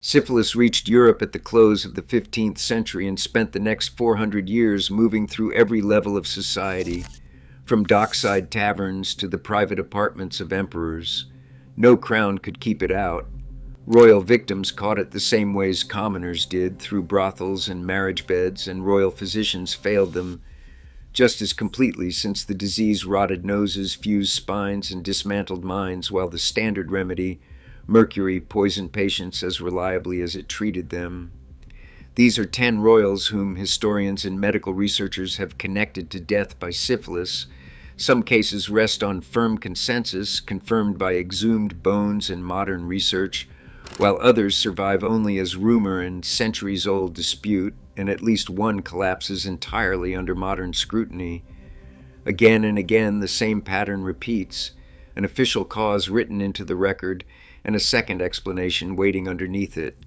Syphilis reached Europe at the close of the 15th century and spent the next 400 years moving through every level of society, from dockside taverns to the private apartments of emperors. No crown could keep it out. Royal victims caught it the same ways commoners did, through brothels and marriage beds, and royal physicians failed them just as completely, since the disease rotted noses, fused spines, and dismantled minds, while the standard remedy, mercury, poisoned patients as reliably as it treated them. These are 10 royals whom historians and medical researchers have connected to death by syphilis. Some cases rest on firm consensus, confirmed by exhumed bones and modern research, while others survive only as rumor and centuries-old dispute, and at least one collapses entirely under modern scrutiny. Again and again, the same pattern repeats, an official cause written into the record, and a second explanation waiting underneath it.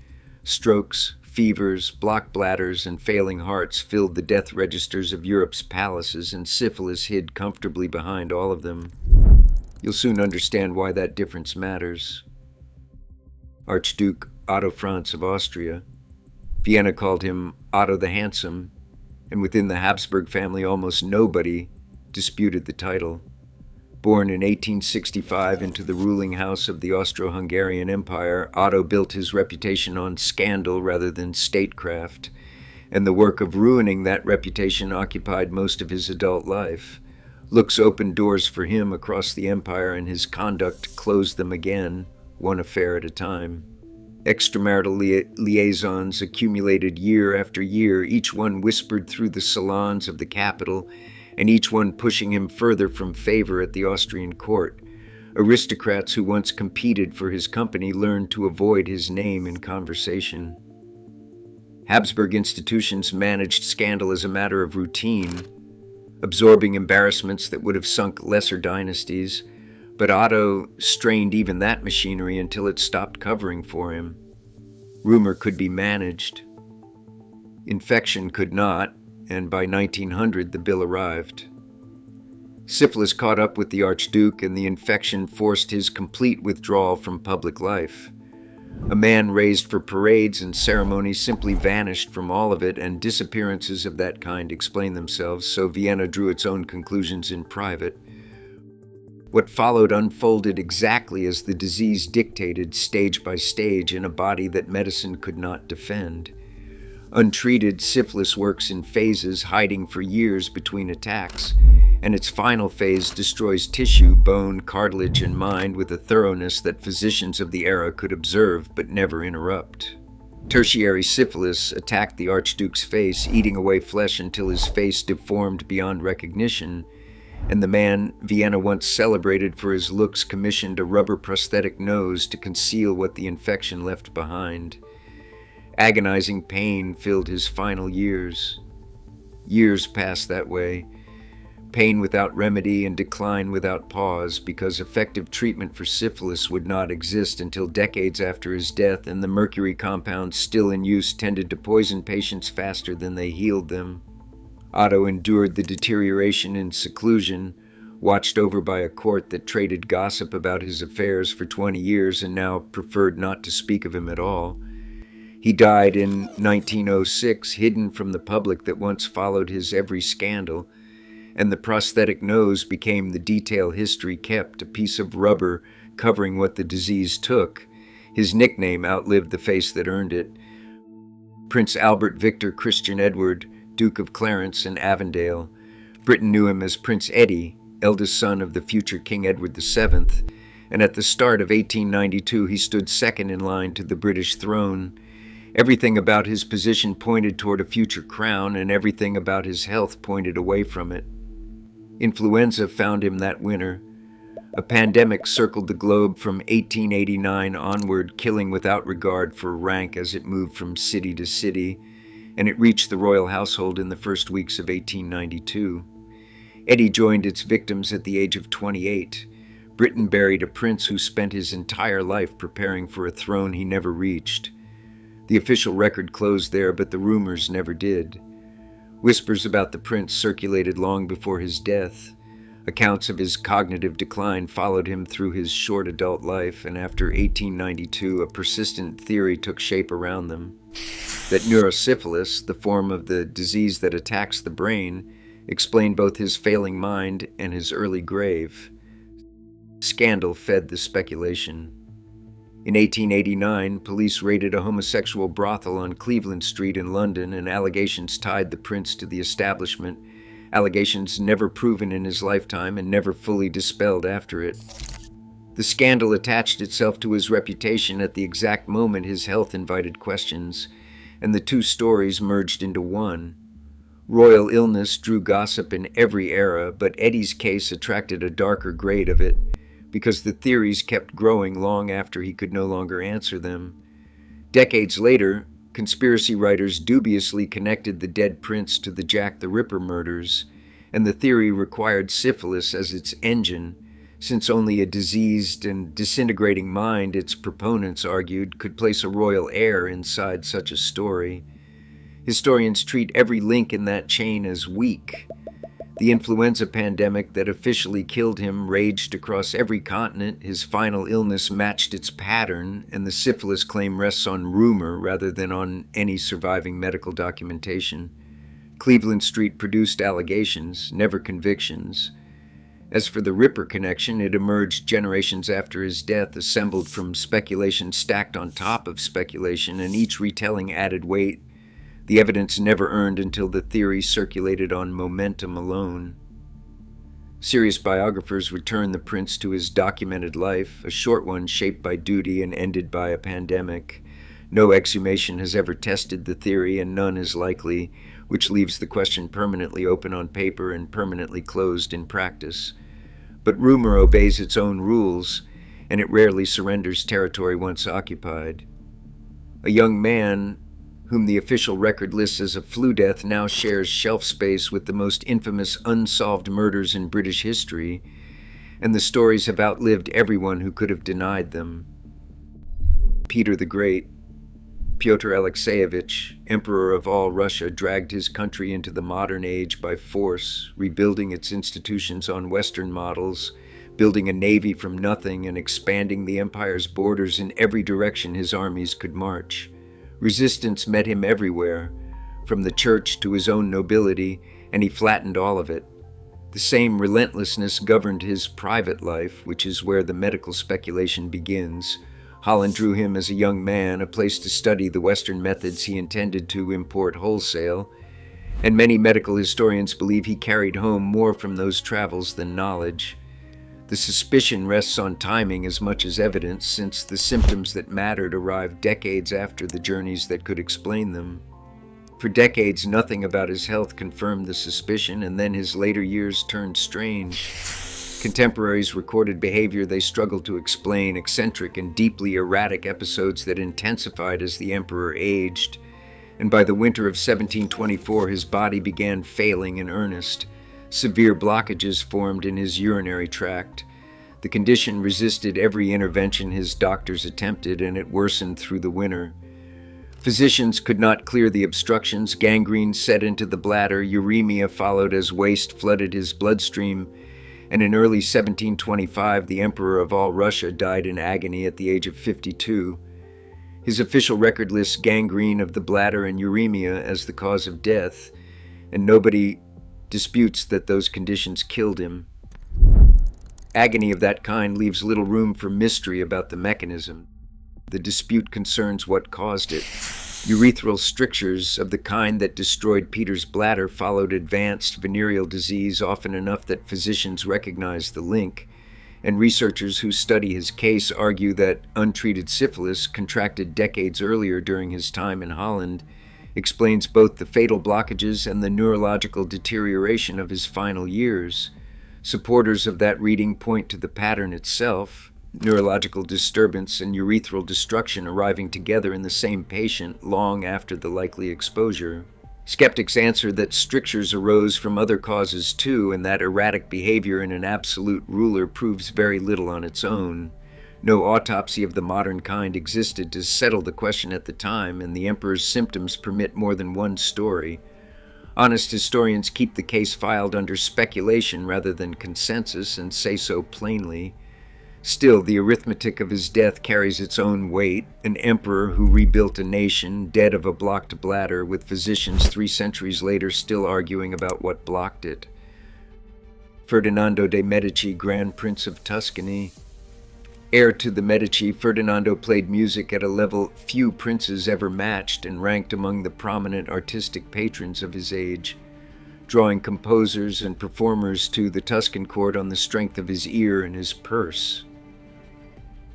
Strokes, fevers, blocked bladders, and failing hearts filled the death registers of Europe's palaces, and syphilis hid comfortably behind all of them. You'll soon understand why that difference matters. Archduke Otto Franz of Austria. Vienna called him Otto the Handsome, and within the Habsburg family almost nobody disputed the title. Born in 1865 into the ruling house of the Austro-Hungarian Empire, Otto built his reputation on scandal rather than statecraft, and the work of ruining that reputation occupied most of his adult life. Looks opened doors for him across the empire, and his conduct closed them again, one affair at a time. Extramarital liaisons accumulated year after year, each one whispered through the salons of the capital, and each one pushing him further from favor at the Austrian court. Aristocrats who once competed for his company learned to avoid his name in conversation. Habsburg institutions managed scandal as a matter of routine, absorbing embarrassments that would have sunk lesser dynasties, but Otto strained even that machinery until it stopped covering for him. Rumor could be managed. Infection could not, and by 1900 the bill arrived. Syphilis caught up with the Archduke, and the infection forced his complete withdrawal from public life. A man raised for parades and ceremonies simply vanished from all of it, and disappearances of that kind explain themselves, so Vienna drew its own conclusions in private. What followed unfolded exactly as the disease dictated, stage by stage, in a body that medicine could not defend. Untreated, syphilis works in phases, hiding for years between attacks, and its final phase destroys tissue, bone, cartilage, and mind with a thoroughness that physicians of the era could observe but never interrupt. Tertiary syphilis attacked the Archduke's face, eating away flesh until his face deformed beyond recognition, and the man Vienna once celebrated for his looks commissioned a rubber prosthetic nose to conceal what the infection left behind. Agonizing pain filled his final years. Years passed that way, pain without remedy and decline without pause, because effective treatment for syphilis would not exist until decades after his death, and the mercury compounds still in use tended to poison patients faster than they healed them. Otto endured the deterioration in seclusion, watched over by a court that traded gossip about his affairs for 20 years and now preferred not to speak of him at all. He died in 1906, hidden from the public that once followed his every scandal, and the prosthetic nose became the detail history kept, a piece of rubber covering what the disease took. His nickname outlived the face that earned it. Prince Albert Victor Christian Edward, Duke of Clarence and Avondale. Britain knew him as Prince Eddie, eldest son of the future King Edward VII, and at the start of 1892 he stood second in line to the British throne. Everything about his position pointed toward a future crown, and everything about his health pointed away from it. Influenza found him that winter. A pandemic circled the globe from 1889 onward, killing without regard for rank as it moved from city to city, and it reached the royal household in the first weeks of 1892. Eddie joined its victims at the age of 28. Britain buried a prince who spent his entire life preparing for a throne he never reached. The official record closed there, but the rumors never did. Whispers about the prince circulated long before his death. Accounts of his cognitive decline followed him through his short adult life, and after 1892, a persistent theory took shape around them that neurosyphilis, the form of the disease that attacks the brain, explained both his failing mind and his early grave. Scandal fed the speculation. In 1889, police raided a homosexual brothel on Cleveland Street in London, and allegations tied the prince to the establishment, allegations never proven in his lifetime and never fully dispelled after it. The scandal attached itself to his reputation at the exact moment his health invited questions, and the two stories merged into one. Royal illness drew gossip in every era, but Eddie's case attracted a darker grade of it, because the theories kept growing long after he could no longer answer them. Decades later, conspiracy writers dubiously connected the dead prince to the Jack the Ripper murders, and the theory required syphilis as its engine, since only a diseased and disintegrating mind, its proponents argued, could place a royal heir inside such a story. Historians treat every link in that chain as weak. The influenza pandemic that officially killed him raged across every continent, his final illness matched its pattern, and the syphilis claim rests on rumor rather than on any surviving medical documentation. Cleveland Street produced allegations, never convictions. As for the Ripper connection, it emerged generations after his death, assembled from speculation stacked on top of speculation, and each retelling added weight. The evidence never earned until the theory circulated on momentum alone. Serious biographers return the prince to his documented life, a short one shaped by duty and ended by a pandemic. No exhumation has ever tested the theory, and none is likely, which leaves the question permanently open on paper and permanently closed in practice. But rumor obeys its own rules, and it rarely surrenders territory once occupied. A young man whom the official record lists as a flu death, now shares shelf space with the most infamous unsolved murders in British history, and the stories have outlived everyone who could have denied them. Peter the Great, Pyotr Alexeyevich, Emperor of all Russia, dragged his country into the modern age by force, rebuilding its institutions on Western models, building a navy from nothing and expanding the empire's borders in every direction his armies could march. Resistance met him everywhere, from the church to his own nobility, and he flattened all of it. The same relentlessness governed his private life, which is where the medical speculation begins. Holland drew him as a young man, a place to study the Western methods he intended to import wholesale, and many medical historians believe he carried home more from those travels than knowledge. The suspicion rests on timing as much as evidence, since the symptoms that mattered arrived decades after the journeys that could explain them. For decades, nothing about his health confirmed the suspicion, and then his later years turned strange. Contemporaries recorded behavior they struggled to explain, eccentric and deeply erratic episodes that intensified as the emperor aged, and by the winter of 1724 his body began failing in earnest. Severe blockages formed in his urinary tract. The condition resisted every intervention his doctors attempted, and it worsened through the winter. Physicians could not clear the obstructions. Gangrene set into the bladder. Uremia followed as waste flooded his bloodstream. And in early 1725, the Emperor of all Russia died in agony at the age of 52. His official record lists gangrene of the bladder and uremia as the cause of death, and nobody disputes that those conditions killed him. Agony of that kind leaves little room for mystery about the mechanism. The dispute concerns what caused it. Urethral strictures of the kind that destroyed Peter's bladder followed advanced venereal disease often enough that physicians recognize the link, and researchers who study his case argue that untreated syphilis, contracted decades earlier during his time in Holland, explains both the fatal blockages and the neurological deterioration of his final years. Supporters of that reading point to the pattern itself, neurological disturbance and urethral destruction arriving together in the same patient long after the likely exposure. Skeptics answer that strictures arose from other causes too, and that erratic behavior in an absolute ruler proves very little on its own. No autopsy of the modern kind existed to settle the question at the time, and the emperor's symptoms permit more than one story. Honest historians keep the case filed under speculation rather than consensus and say so plainly. Still, the arithmetic of his death carries its own weight. An emperor who rebuilt a nation, dead of a blocked bladder, with physicians 3 centuries later still arguing about what blocked it. Ferdinando de' Medici, Grand Prince of Tuscany. Heir to the Medici, Ferdinando played music at a level few princes ever matched and ranked among the prominent artistic patrons of his age, drawing composers and performers to the Tuscan court on the strength of his ear and his purse.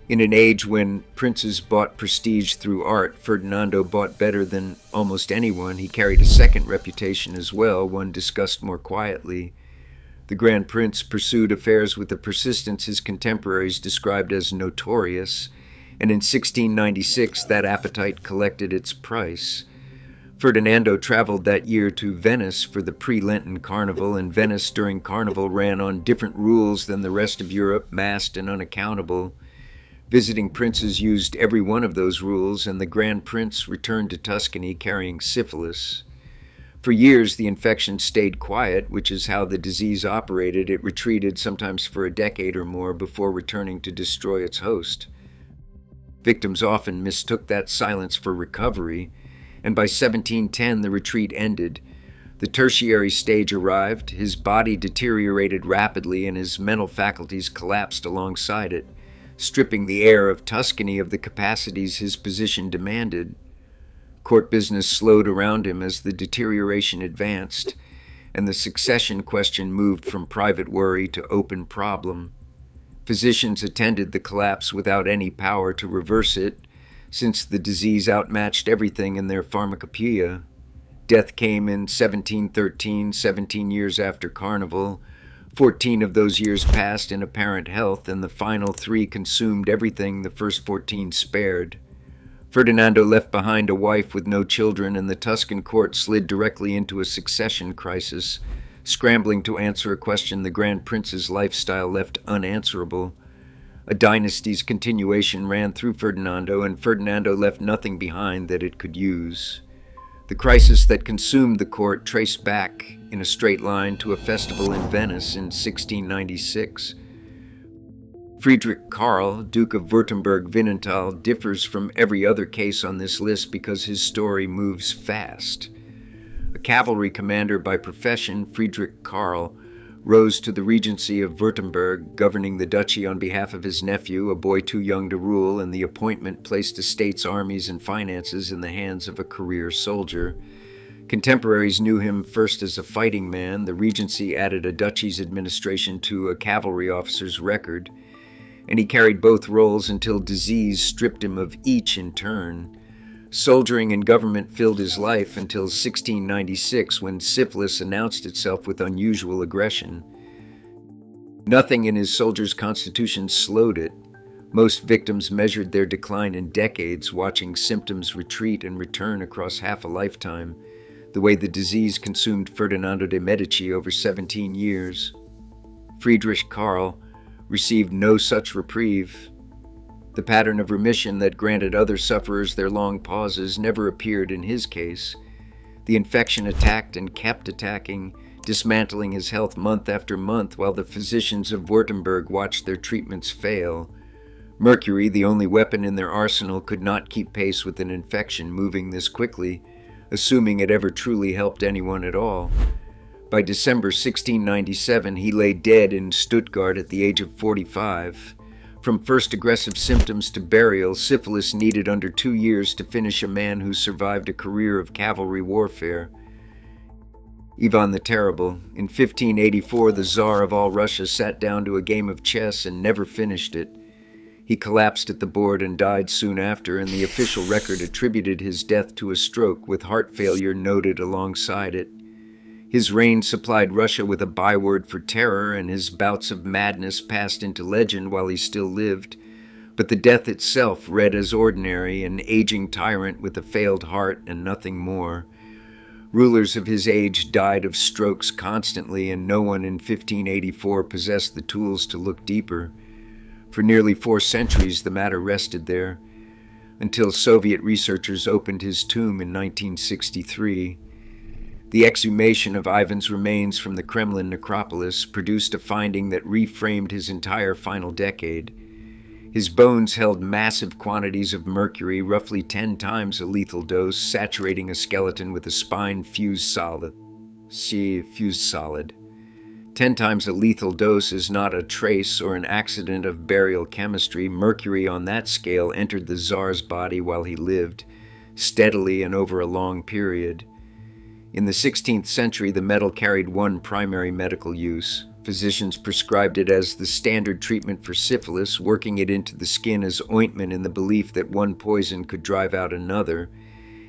In an age when princes bought prestige through art, Ferdinando bought better than almost anyone. He carried a second reputation as well, one discussed more quietly. The Grand Prince pursued affairs with a persistence his contemporaries described as notorious, and in 1696 that appetite collected its price. Ferdinando traveled that year to Venice for the pre-Lenten carnival, and Venice during carnival ran on different rules than the rest of Europe, masked and unaccountable. Visiting princes used every one of those rules, and the Grand Prince returned to Tuscany carrying syphilis. For years, the infection stayed quiet, which is how the disease operated. It retreated, sometimes for a decade or more, before returning to destroy its host. Victims often mistook that silence for recovery, and by 1710 the retreat ended. The tertiary stage arrived, his body deteriorated rapidly, and his mental faculties collapsed alongside it, stripping the heir of Tuscany of the capacities his position demanded. Court business slowed around him as the deterioration advanced, and the succession question moved from private worry to open problem. Physicians attended the collapse without any power to reverse it, since the disease outmatched everything in their pharmacopoeia. Death came in 1713, 17 years after Carnival. 14 of those years passed in apparent health, and the final 3 consumed everything the first 14 spared. Ferdinando left behind a wife with no children, and the Tuscan court slid directly into a succession crisis, scrambling to answer a question the Grand Prince's lifestyle left unanswerable. A dynasty's continuation ran through Ferdinando, and Ferdinando left nothing behind that it could use. The crisis that consumed the court traced back in a straight line to a festival in Venice in 1696. Friedrich Karl, Duke of Württemberg-Wienerthal, differs from every other case on this list because his story moves fast. A cavalry commander by profession, Friedrich Karl rose to the regency of Württemberg, governing the duchy on behalf of his nephew, a boy too young to rule, and the appointment placed the state's armies and finances in the hands of a career soldier. Contemporaries knew him first as a fighting man. The regency added a duchy's administration to a cavalry officer's record, and he carried both roles until disease stripped him of each in turn. Soldiering and government filled his life until 1696, when syphilis announced itself with unusual aggression. Nothing in his soldier's constitution slowed it. Most victims measured their decline in decades, watching symptoms retreat and return across half a lifetime, the way the disease consumed Ferdinando de' Medici over 17 years. Friedrich Karl received no such reprieve. The pattern of remission that granted other sufferers their long pauses never appeared in his case. The infection attacked and kept attacking, dismantling his health month after month while the physicians of Württemberg watched their treatments fail. Mercury, the only weapon in their arsenal, could not keep pace with an infection moving this quickly, assuming it ever truly helped anyone at all. By December 1697, he lay dead in Stuttgart at the age of 45. From first aggressive symptoms to burial, syphilis needed under 2 years to finish a man who survived a career of cavalry warfare. Ivan the Terrible. In 1584, the Tsar of all Russia sat down to a game of chess and never finished it. He collapsed at the board and died soon after, and the official record attributed his death to a stroke, with heart failure noted alongside it. His reign supplied Russia with a byword for terror, and his bouts of madness passed into legend while he still lived. But the death itself read as ordinary, an aging tyrant with a failed heart and nothing more. Rulers of his age died of strokes constantly, and no one in 1584 possessed the tools to look deeper. For nearly 4 centuries, the matter rested there, until Soviet researchers opened his tomb in 1963. The exhumation of Ivan's remains from the Kremlin necropolis produced a finding that reframed his entire final decade. His bones held massive quantities of mercury, roughly 10 times a lethal dose, saturating a skeleton with a spine fused solid. 10 times a lethal dose is not a trace or an accident of burial chemistry. Mercury on that scale entered the Tsar's body while he lived, steadily and over a long period. In the 16th century, the metal carried one primary medical use. Physicians prescribed it as the standard treatment for syphilis, working it into the skin as ointment in the belief that one poison could drive out another,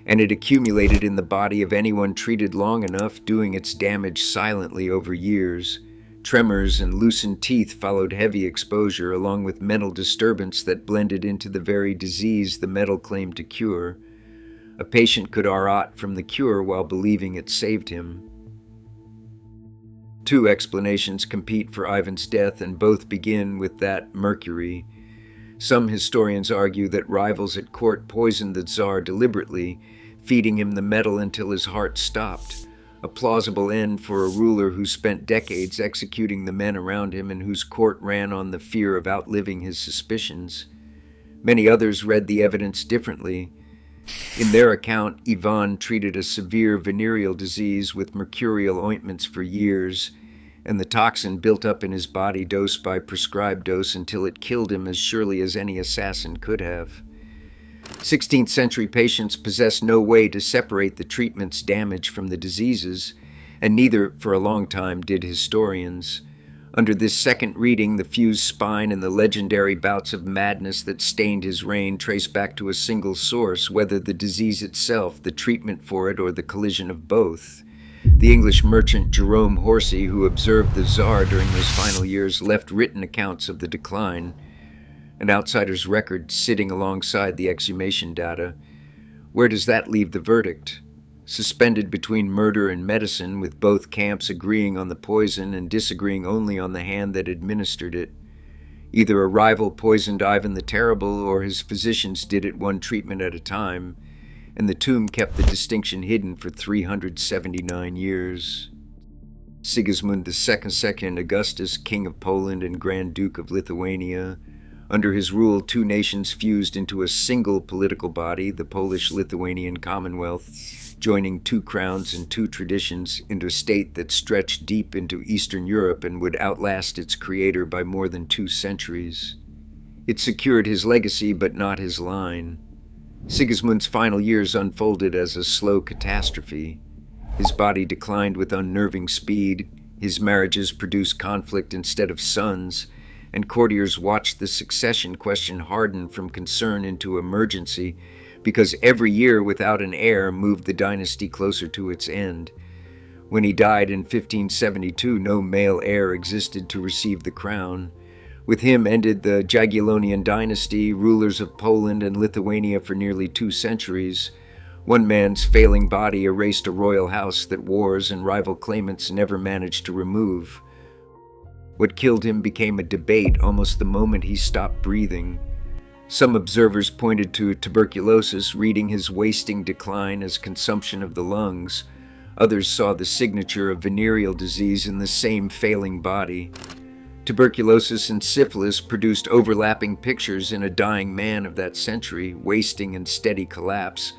and it accumulated in the body of anyone treated long enough, doing its damage silently over years. Tremors and loosened teeth followed heavy exposure, along with mental disturbance that blended into the very disease the metal claimed to cure. A patient could rot from the cure while believing it saved him. Two explanations compete for Ivan's death, and both begin with that mercury. Some historians argue that rivals at court poisoned the Tsar deliberately, feeding him the metal until his heart stopped. A plausible end for a ruler who spent decades executing the men around him and whose court ran on the fear of outliving his suspicions. Many others read the evidence differently. In their account, Ivan treated a severe venereal disease with mercurial ointments for years, and the toxin built up in his body dose by prescribed dose until it killed him as surely as any assassin could have. 16th century patients possessed no way to separate the treatment's damage from the diseases, and neither, for a long time, did historians. Under this second reading, the fused spine and the legendary bouts of madness that stained his reign trace back to a single source, whether the disease itself, the treatment for it, or the collision of both. The English merchant Jerome Horsey, who observed the Tsar during those final years, left written accounts of the decline, an outsider's record sitting alongside the exhumation data. Where does that leave the verdict? Suspended between murder and medicine, with both camps agreeing on the poison and disagreeing only on the hand that administered it. Either a rival poisoned Ivan the Terrible, or his physicians did it one treatment at a time, and the tomb kept the distinction hidden for 379 years. Sigismund II Augustus, King of Poland and Grand Duke of Lithuania. Under his rule, two nations fused into a single political body, the Polish-Lithuanian Commonwealth, joining two crowns and two traditions into a state that stretched deep into Eastern Europe and would outlast its creator by more than 2 centuries. It secured his legacy, but not his line. Sigismund's final years unfolded as a slow catastrophe. His body declined with unnerving speed, his marriages produced conflict instead of sons, and courtiers watched the succession question harden from concern into emergency, because every year without an heir moved the dynasty closer to its end. When he died in 1572, no male heir existed to receive the crown. With him ended the Jagiellonian dynasty, rulers of Poland and Lithuania for nearly 2 centuries. One man's failing body erased a royal house that wars and rival claimants never managed to remove. What killed him became a debate almost the moment he stopped breathing. Some observers pointed to tuberculosis, reading his wasting decline as consumption of the lungs. Others saw the signature of venereal disease in the same failing body. Tuberculosis and syphilis produced overlapping pictures in a dying man of that century, wasting and steady collapse,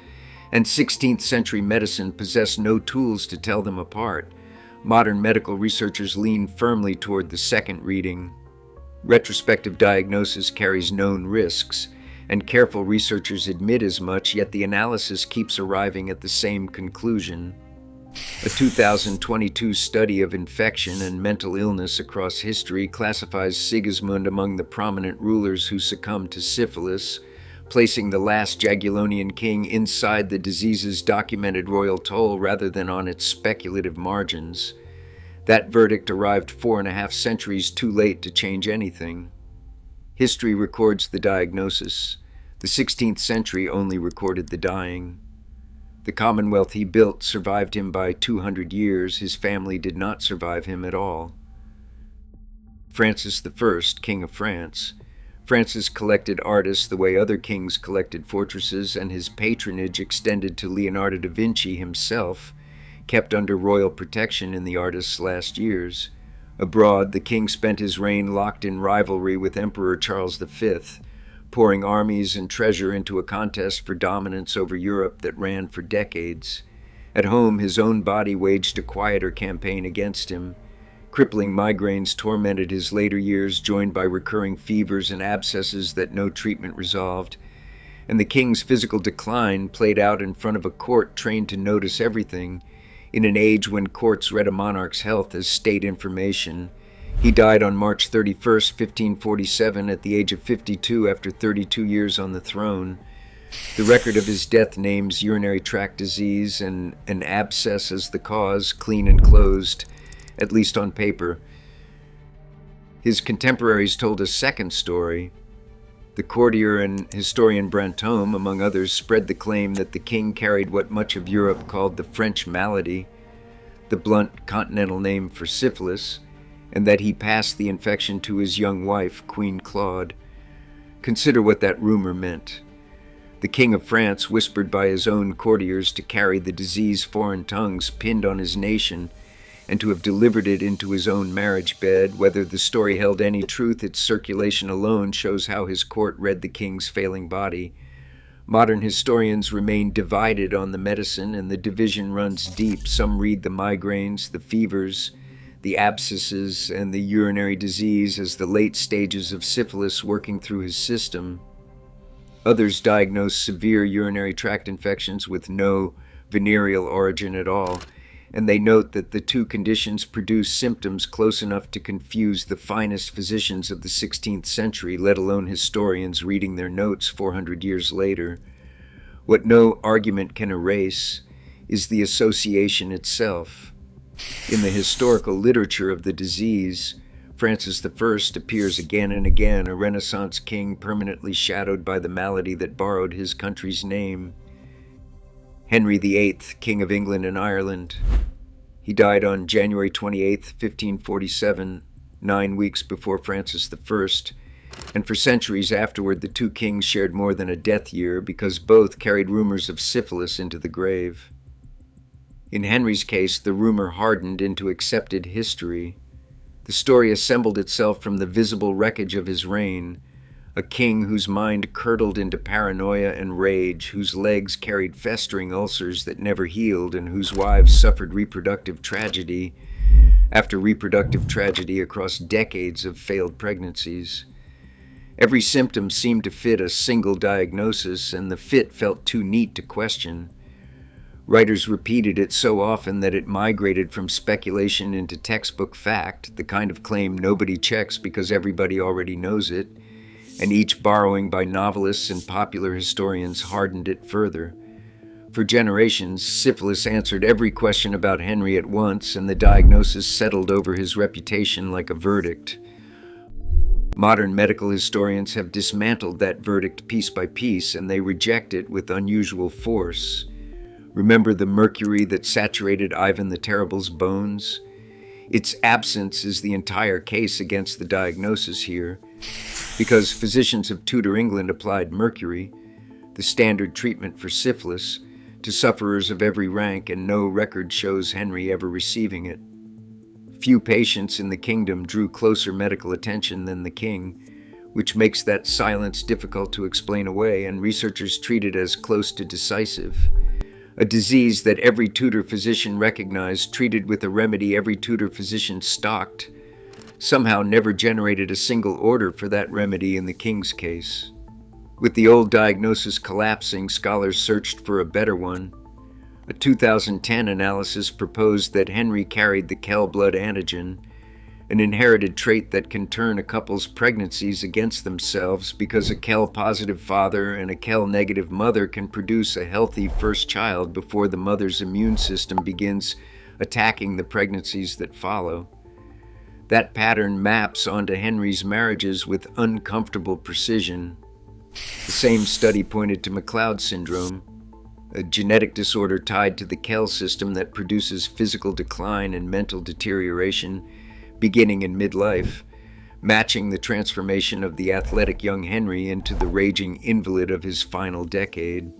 and 16th century medicine possessed no tools to tell them apart. Modern medical researchers lean firmly toward the second reading. Retrospective diagnosis carries known risks, and careful researchers admit as much, yet the analysis keeps arriving at the same conclusion. A 2022 study of infection and mental illness across history classifies Sigismund among the prominent rulers who succumbed to syphilis, placing the last Jagiellonian king inside the disease's documented royal toll rather than on its speculative margins. That verdict arrived 4.5 centuries too late to change anything. History records the diagnosis. The 16th century only recorded the dying. The Commonwealth he built survived him by 200 years. His family did not survive him at all. Francis I, King of France. Francis collected artists the way other kings collected fortresses, and his patronage extended to Leonardo da Vinci himself. kept under royal protection in the artist's last years. Abroad, the king spent his reign locked in rivalry with Emperor Charles V, pouring armies and treasure into a contest for dominance over Europe that ran for decades. At home, his own body waged a quieter campaign against him. Crippling migraines tormented his later years, joined by recurring fevers and abscesses that no treatment resolved. And the king's physical decline played out in front of a court trained to notice everything. In an age when courts read a monarch's health as state information, he died on March 31st, 1547, at the age of 52 after 32 years on the throne. The record of his death names urinary tract disease and an abscess as the cause, clean and closed, at least on paper. His contemporaries told a second story. The courtier and historian Brantome, among others, spread the claim that the king carried what much of Europe called the French malady, the blunt continental name for syphilis, and that he passed the infection to his young wife, Queen Claude. Consider what that rumor meant. The King of France whispered by his own courtiers to carry the disease foreign tongues pinned on his nation, and to have delivered it into his own marriage bed. Whether the story held any truth, its circulation alone shows how his court read the king's failing body. Modern historians remain divided on the medicine, and the division runs deep. Some read the migraines, the fevers, the abscesses, and the urinary disease as the late stages of syphilis working through his system. Others diagnose severe urinary tract infections with no venereal origin at all, and they note that the two conditions produce symptoms close enough to confuse the finest physicians of the 16th century, let alone historians reading their notes 400 years later. What no argument can erase is the association itself. In the historical literature of the disease, Francis I appears again and again, a Renaissance king permanently shadowed by the malady that borrowed his country's name. Henry VIII, King of England and Ireland. He died on January 28, 1547, 9 weeks before Francis I, and for centuries afterward the two kings shared more than a death year because both carried rumors of syphilis into the grave. In Henry's case, the rumor hardened into accepted history. The story assembled itself from the visible wreckage of his reign, a king whose mind curdled into paranoia and rage, whose legs carried festering ulcers that never healed, and whose wives suffered reproductive tragedy after reproductive tragedy across decades of failed pregnancies. Every symptom seemed to fit a single diagnosis, and the fit felt too neat to question. Writers repeated it so often that it migrated from speculation into textbook fact, the kind of claim nobody checks because everybody already knows it, and each borrowing by novelists and popular historians hardened it further. For generations, syphilis answered every question about Henry at once, and the diagnosis settled over his reputation like a verdict. Modern medical historians have dismantled that verdict piece by piece, and they reject it with unusual force. Remember the mercury that saturated Ivan the Terrible's bones? Its absence is the entire case against the diagnosis here, because physicians of Tudor England applied mercury, the standard treatment for syphilis, to sufferers of every rank, and no record shows Henry ever receiving it. Few patients in the kingdom drew closer medical attention than the king, which makes that silence difficult to explain away, and researchers treat it as close to decisive. A disease that every Tudor physician recognized, treated with a remedy every Tudor physician stocked, somehow never generated a single order for that remedy in the king's case. With the old diagnosis collapsing, scholars searched for a better one. A 2010 analysis proposed that Henry carried the Kell blood antigen, an inherited trait that can turn a couple's pregnancies against themselves because a Kell-positive father and a Kell-negative mother can produce a healthy first child before the mother's immune system begins attacking the pregnancies that follow. That pattern maps onto Henry's marriages with uncomfortable precision. The same study pointed to McLeod syndrome, a genetic disorder tied to the Kell system that produces physical decline and mental deterioration beginning in midlife, matching the transformation of the athletic young Henry into the raging invalid of his final decade.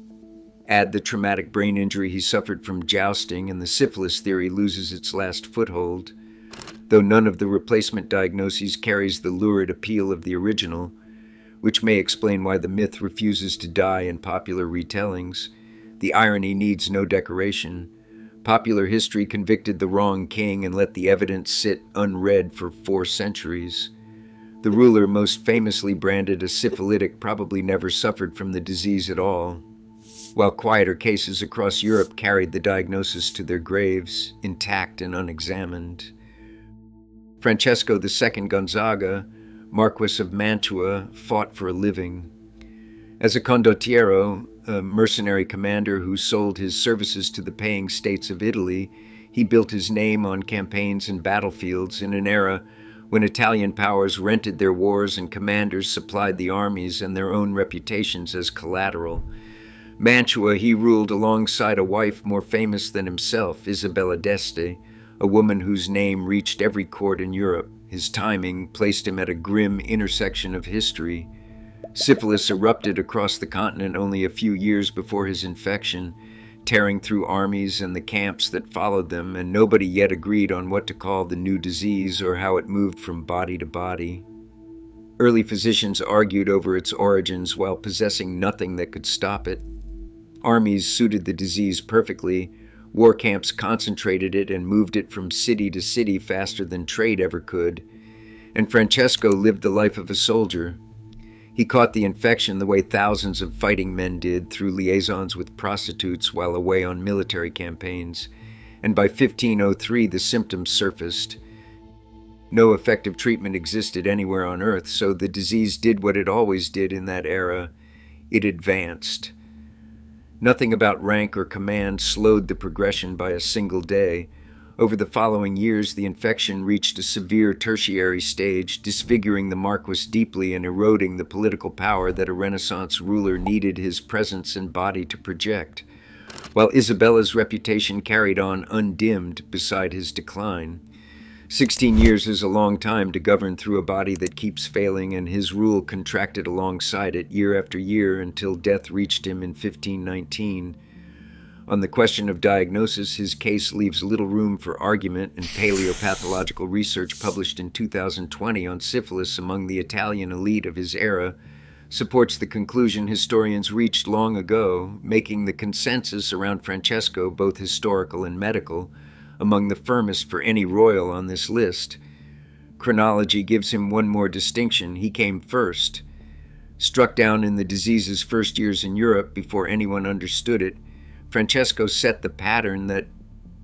Add the traumatic brain injury he suffered from jousting, and the syphilis theory loses its last foothold. Though none of the replacement diagnoses carries the lurid appeal of the original, which may explain why the myth refuses to die in popular retellings, the irony needs no decoration. Popular history convicted the wrong king and let the evidence sit unread for 4 centuries. The ruler most famously branded as syphilitic probably never suffered from the disease at all, while quieter cases across Europe carried the diagnosis to their graves, intact and unexamined. Francesco II Gonzaga, Marquis of Mantua, fought for a living. As a condottiero, a mercenary commander who sold his services to the paying states of Italy, he built his name on campaigns and battlefields in an era when Italian powers rented their wars and commanders supplied the armies and their own reputations as collateral. Mantua he ruled alongside a wife more famous than himself, Isabella d'Este, a woman whose name reached every court in Europe. His timing placed him at a grim intersection of history. Syphilis erupted across the continent only a few years before his infection, tearing through armies and the camps that followed them, and nobody yet agreed on what to call the new disease or how it moved from body to body. Early physicians argued over its origins while possessing nothing that could stop it. Armies suited the disease perfectly. War camps concentrated it and moved it from city to city faster than trade ever could. And Francesco lived the life of a soldier. He caught the infection the way thousands of fighting men did through liaisons with prostitutes while away on military campaigns. And by 1503, the symptoms surfaced. No effective treatment existed anywhere on Earth, so the disease did what it always did in that era. It advanced. Nothing about rank or command slowed the progression by a single day. Over the following years, the infection reached a severe tertiary stage, disfiguring the Marquis deeply and eroding the political power that a Renaissance ruler needed his presence and body to project, while Isabella's reputation carried on undimmed beside his decline. 16 years is a long time to govern through a body that keeps failing, and his rule contracted alongside it year after year until death reached him in 1519. On the question of diagnosis, his case leaves little room for argument, and paleopathological research published in 2020 on syphilis among the Italian elite of his era supports the conclusion historians reached long ago, making the consensus around Francesco both historical and medical, among the firmest for any royal on this list. Chronology gives him one more distinction. He came first. Struck down in the disease's first years in Europe before anyone understood it, Francesco set the pattern that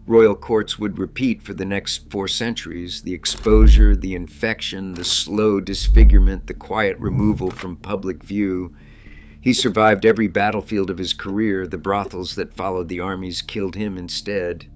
royal courts would repeat for the next 4 centuries. The exposure, the infection, the slow disfigurement, the quiet removal from public view. He survived every battlefield of his career. The brothels that followed the armies killed him instead.